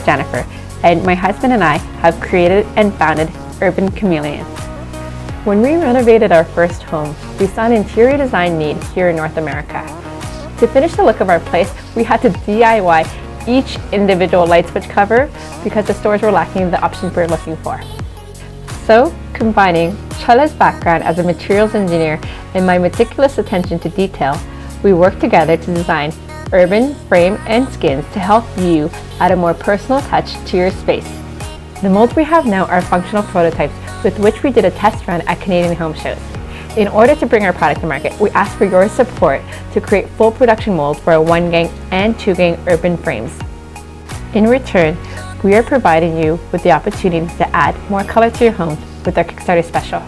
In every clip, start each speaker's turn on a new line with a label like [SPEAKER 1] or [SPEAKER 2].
[SPEAKER 1] Jennifer, and my husband and I have created and founded Urban Chameleon. When we renovated our first home, we saw an interior design need here in North America. To finish the look of our place, we had to DIY each individual light switch cover because the stores were lacking the options we were looking for. So, combining Chala's background as a materials engineer and my meticulous attention to detail, we worked together to design urban frame and skins to help you add a more personal touch to your space. The molds we have now are functional prototypes with which we did a test run at Canadian home shows. In order to bring our product to market, we asked for your support to create full production molds for our 1-gang and 2-gang urban frames. In return, we are providing you with the opportunity to add more color to your homes with our Kickstarter special.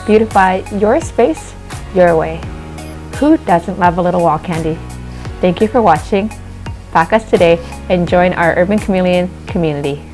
[SPEAKER 1] Beautify your space your way. Who doesn't love a little wall candy? Thank you for watching. Back us today and join our Urban Chameleon community.